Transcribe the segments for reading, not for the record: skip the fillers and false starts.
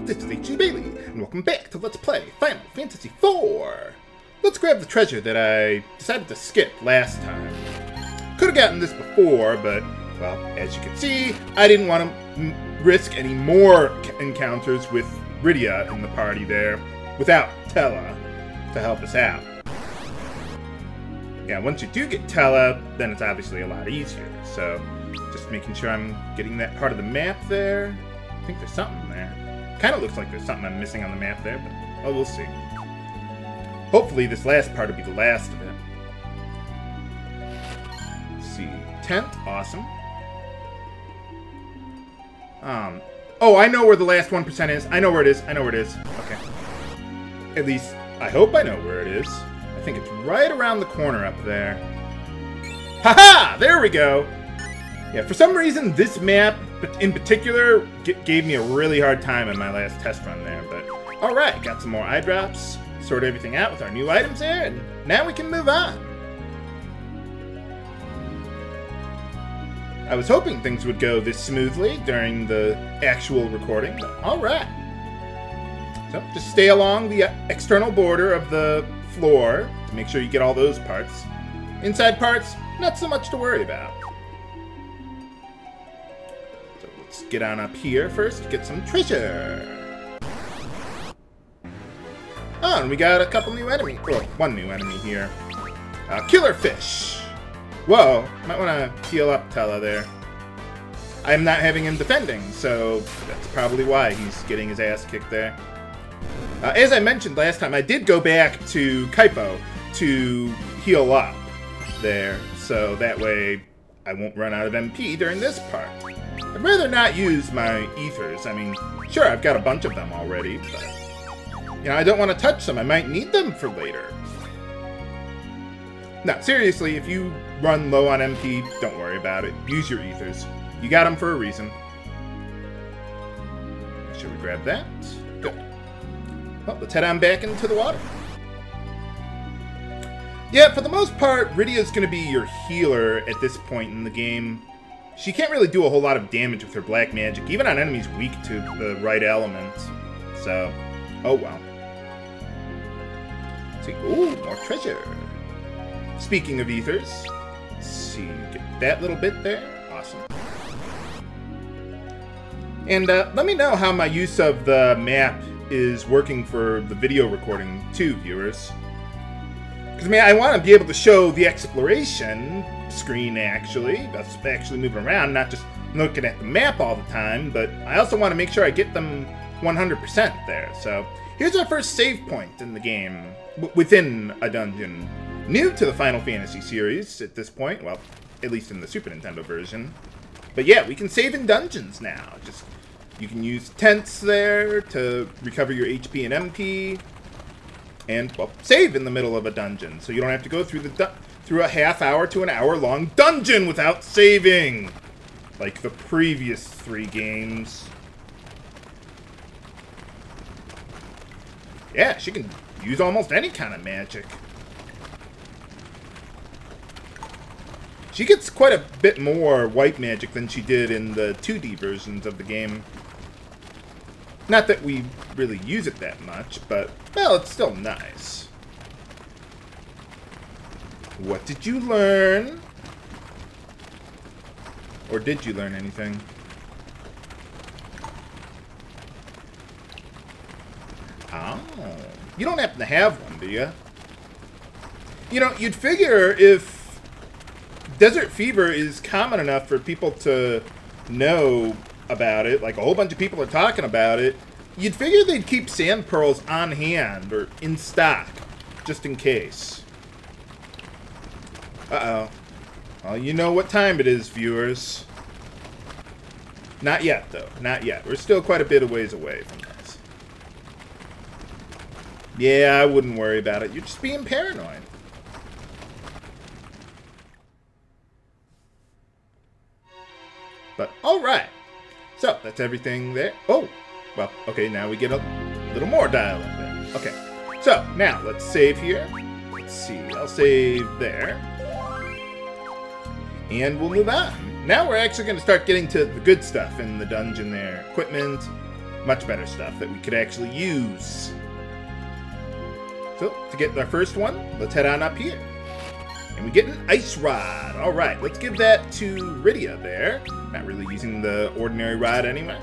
this is H.G. Bailey, and welcome back to Let's Play Final Fantasy IV! Let's grab the treasure that I decided to skip last time. Could have gotten this before, but, well, as you can see, I didn't want to risk any more encounters with Rydia in the party there, without Tellah to help us out. Yeah, once you do get Tellah, then it's obviously a lot easier, so just making sure I'm getting that part of the map there. I think there's something there. Kind of looks like there's something I'm missing on the map there, but oh, we'll see. Hopefully this last part will be the last of it. Let's see. Tent, awesome. Oh, I know where the last 1% is. I know where it is. I know where it is. Okay. At least, I hope I know where it is. I think it's right around the corner up there. Haha! There we go! Yeah, for some reason, this map in particular gave me a really hard time in my last test run there, but alright, got some more eye drops, sort everything out with our new items there, and now we can move on. I was hoping things would go this smoothly during the actual recording, but alright. So, just stay along the external border of the floor to make sure you get all those parts. Inside parts, not so much to worry about. Let's get on up here first to get some treasure. Oh, and we got a couple new enemies. Well, one new enemy here. Killer fish. Whoa, might want to heal up Tellah there. I'm not having him defending, so that's probably why he's getting his ass kicked there. As I mentioned last time, I did go back to Kaipo to heal up there, so that way I won't run out of MP during this part. I'd rather not use my ethers. I mean, sure, I've got a bunch of them already, but, you know, I don't want to touch them. I might need them for later. No, seriously, if you run low on MP, don't worry about it. Use your ethers. You got them for a reason. Should we grab that? Good. Well, let's head on back into the water. Yeah, for the most part, Rydia's going to be your healer at this point in the game. She can't really do a whole lot of damage with her black magic, even on enemies weak to the right element. So, oh well. Let's see, ooh, more treasure. Speaking of ethers, let's see, get that little bit there. Awesome. And let me know how my use of the map is working for the video recording too, viewers. Because, I mean, I want to be able to show the exploration screen, actually. That's actually moving around, not just looking at the map all the time, but I also want to make sure I get them 100% there. So, here's our first save point in the game, within a dungeon. New to the Final Fantasy series at this point, well, at least in the Super Nintendo version. But yeah, we can save in dungeons now. Just, you can use tents there to recover your HP and MP. And, well, save in the middle of a dungeon, so you don't have to go through a half-hour to an hour-long dungeon without saving, like the previous 3 games. Yeah, she can use almost any kind of magic. She gets quite a bit more white magic than she did in the 2D versions of the game. Not that we really use it that much, but, well, it's still nice. What did you learn? Or did you learn anything? Oh. You don't happen to have one, do you? You know, you'd figure if Desert Fever is common enough for people to know about it, like a whole bunch of people are talking about it, you'd figure they'd keep sand pearls on hand or in stock, just in case. Uh-oh. Well, you know what time it is, viewers. Not yet, though. Not yet. We're still quite a bit of ways away from this. Yeah, I wouldn't worry about it. You're just being paranoid. But, alright. So, that's everything there. Oh, well, okay, now we get a little more dialogue there. Okay, so, now, let's save here. Let's see, I'll save there. And we'll move on. Now we're actually going to start getting to the good stuff in the dungeon there. Equipment, much better stuff that we could actually use. So, to get our first one, let's head on up here. And we get an ice rod. Alright, let's give that to Rydia there. Not really using the ordinary rod anyway.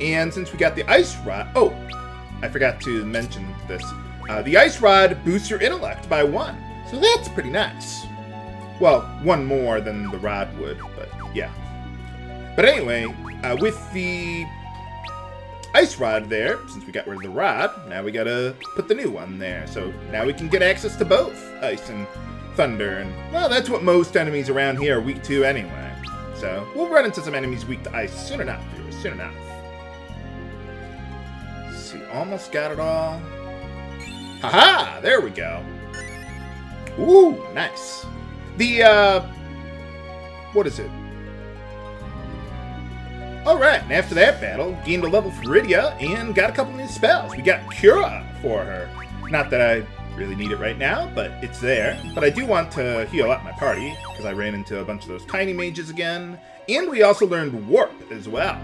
And since we got the ice rod... Oh, I forgot to mention this. The ice rod boosts your intellect by 1. So that's pretty nice. Well, 1 more than the rod would, but yeah. But anyway, with the ice rod there, since we got rid of the rod, now we gotta put the new one there. So now we can get access to both ice and thunder. And, well, that's what most enemies around here are weak to anyway. So we'll run into some enemies weak to ice soon enough, viewers, soon enough. Let's see, almost got it all. Haha! There we go. Ooh, nice. The, what is it? Alright, and after that battle, gained a level for Rydia and got a couple new spells. We got Cura for her. Not that I really need it right now, but it's there. But I do want to heal up my party, because I ran into a bunch of those tiny mages again. And we also learned Warp as well.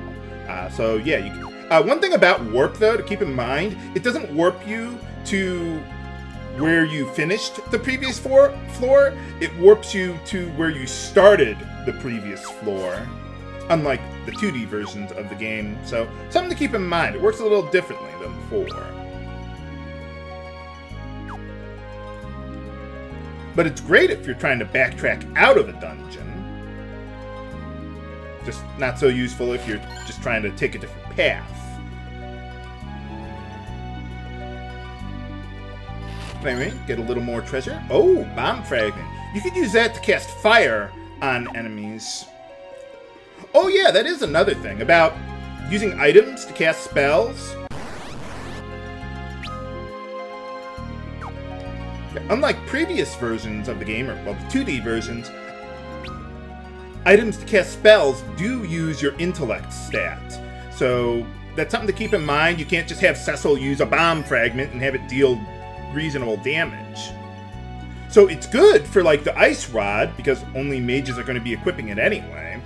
So yeah, you can, one thing about Warp, though, to keep in mind, it doesn't warp you to where you finished the previous floor. It warps you to where you started the previous floor, unlike the 2D versions of the game. So something to keep in mind. It works a little differently than before. But it's great if you're trying to backtrack out of a dungeon. Just not so useful if you're just trying to take a different path. Anyway, get a little more treasure. Oh, bomb fragment. You could use that to cast fire on enemies. Oh yeah, that is another thing about using items to cast spells. Unlike previous versions of the game, or well, the 2D versions, items to cast spells do use your intellect stat. So that's something to keep in mind. You can't just have Cecil use a bomb fragment and have it deal reasonable damage. So it's good for like the ice rod, because only mages are going to be equipping it anyway.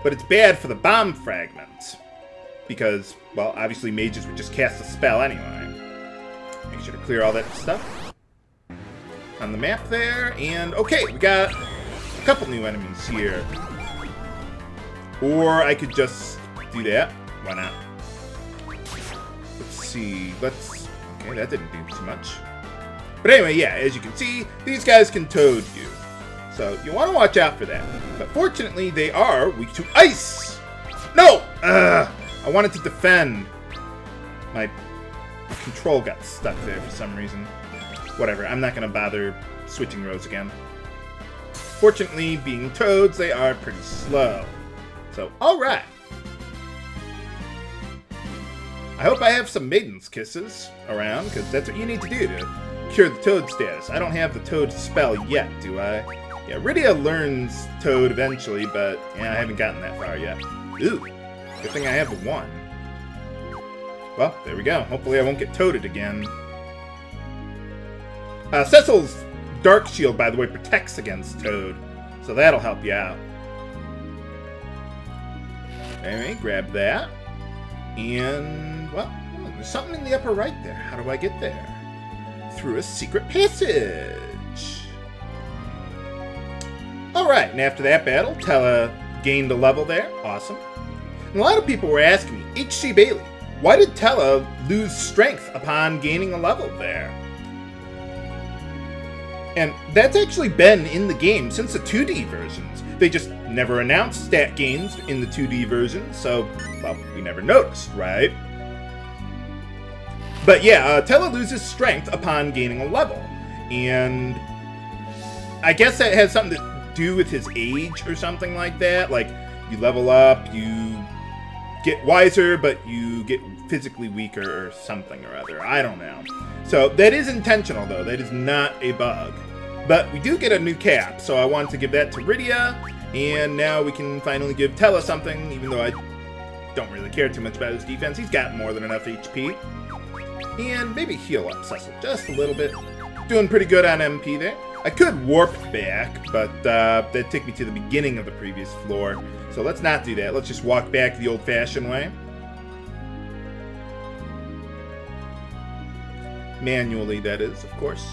But it's bad for the bomb fragment, because, well, obviously mages would just cast a spell anyway. Make sure to clear all that stuff on the map there. And okay, we got a couple new enemies here. Or I could just do that. Why not? Let's see. Okay, that didn't do too much. But anyway, yeah, as you can see, these guys can toad you. So you want to watch out for that. But fortunately, they are weak to ice. No! I wanted to defend. My control got stuck there for some reason. Whatever, I'm not going to bother switching rows again. Fortunately, being toads, they are pretty slow. So, alright. I hope I have some Maiden's Kisses around, because that's what you need to do to cure the toad status. I don't have the toad spell yet, do I? Yeah, Rydia learns toad eventually, but yeah, I haven't gotten that far yet. Ooh, good thing I have the one. Well, there we go. Hopefully I won't get toaded again. Cecil's Dark Shield, by the way, protects against toad, so that'll help you out. Anyway, grab that. And, well, there's something in the upper right there. How do I get there? Through a secret passage. Alright, and after that battle, Tellah gained a level there. Awesome. And a lot of people were asking me, H.C. Bailey, why did Tellah lose strength upon gaining a level there? And that's actually been in the game since the 2D versions. They just never announced stat gains in the 2D version, so, well, we never noticed, right? But yeah, Tellah loses strength upon gaining a level. And I guess that has something to do with his age or something like that. Like, you level up, you get wiser, but you get physically weaker or something or other. I don't know. So that is intentional, though. That is not a bug. But we do get a new cap, so I wanted to give that to Rydia. And now we can finally give Tellah something, even though I don't really care too much about his defense. He's got more than enough HP. And maybe heal up Cecil just a little bit. Doing pretty good on MP there. I could warp back, but that'd take me to the beginning of the previous floor. So let's not do that. Let's just walk back the old-fashioned way. Manually, that is, of course.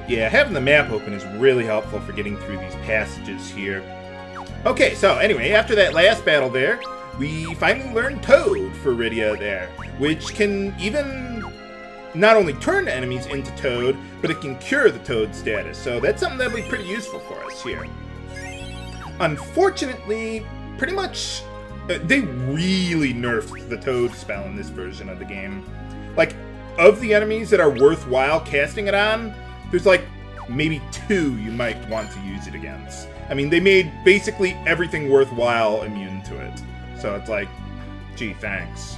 Yeah, having the map open is really helpful for getting through these passages here. Okay, so anyway, after that last battle there, we finally learned Toad for Rydia there, which can even not only turn enemies into Toad, but it can cure the Toad status. So that's something that'll be pretty useful for us here. Unfortunately, pretty much, they really nerfed the Toad spell in this version of the game. Like, of the enemies that are worthwhile casting it on, there's like maybe 2 you might want to use it against. I mean, they made basically everything worthwhile immune to it. So it's like, gee, thanks.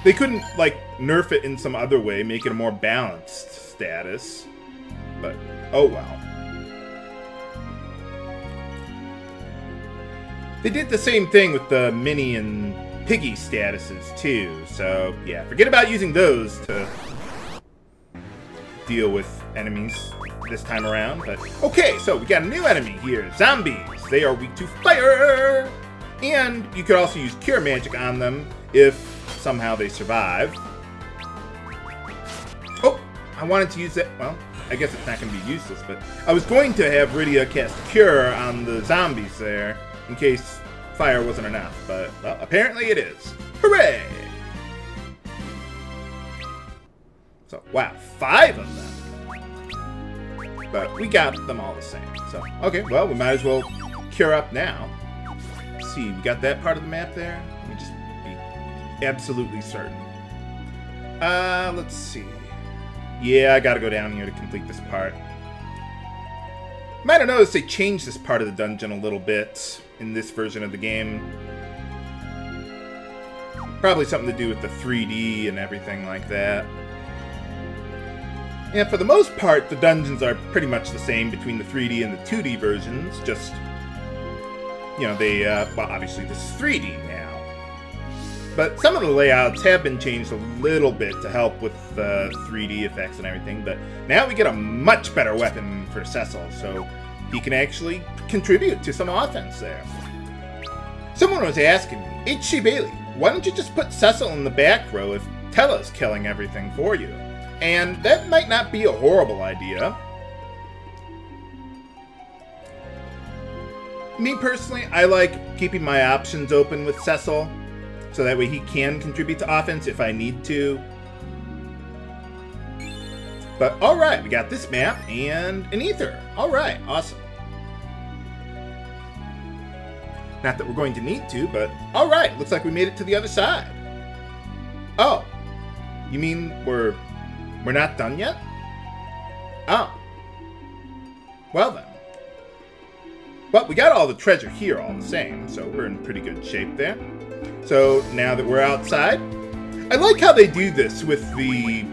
They couldn't, like, nerf it in some other way, make it a more balanced status. But, oh well. They did the same thing with the Mini and Piggy statuses, too. So, yeah, forget about using those to deal with enemies this time around. But, okay, so we got a new enemy here. Zombies. They are weak to fire. And you could also use Cure Magic on them if somehow they survive. Oh, I wanted to use that. Well, I guess it's not going to be useless, but I was going to have Rydia cast Cure on the zombies there in case fire wasn't enough, but well, apparently it is. Hooray! So, wow, 5 of them. But we got them all the same. So, okay, well, we might as well cure up now. Let's see, we got that part of the map there. Let me just be absolutely certain. Let's see. Yeah, I gotta go down here to complete this part. Might have noticed they changed this part of the dungeon a little bit in this version of the game. Probably something to do with the 3D and everything like that. And for the most part, the dungeons are pretty much the same between the 3D and the 2D versions. Just, you know, they, well, obviously this is 3D now. But some of the layouts have been changed a little bit to help with the 3D effects and everything. But now we get a much better weapon for Cecil, so he can actually contribute to some offense there. Someone was asking me, H.C. Bailey, why don't you just put Cecil in the back row if Tella's killing everything for you? And that might not be a horrible idea. Me personally, I like keeping my options open with Cecil, so that way he can contribute to offense if I need to. But alright, we got this map and an ether. Alright, awesome. Not that we're going to need to, but alright, looks like we made it to the other side. Oh, you mean we're not done yet? Oh. Well then. But we got all the treasure here all the same, so we're in pretty good shape there. So now that we're outside, I like how they do this with the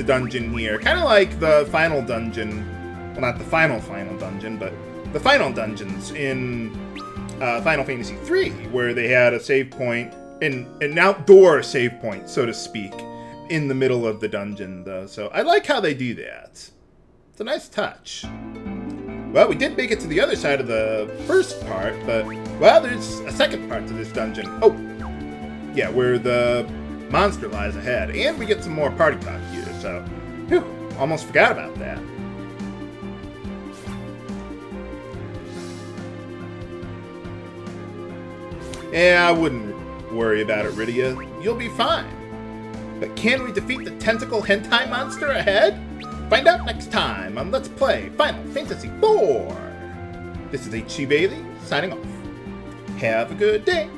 dungeon here. Kind of like the final dungeon, well, not the final dungeon, but the final dungeons in Final Fantasy III, where they had a save point, an outdoor save point, so to speak, in the middle of the dungeon, though. So I like how they do that. It's a nice touch. Well, we did make it to the other side of the first part, but, well, there's a second part to this dungeon. Oh, yeah, where the monster lies ahead. And we get some more party talk here, so, whew, almost forgot about that. Yeah, I wouldn't worry about it, Rydia. You'll be fine. But can we defeat the tentacle hentai monster ahead? Find out next time on Let's Play Final Fantasy IV. This is H.C. Bailey, signing off. Have a good day.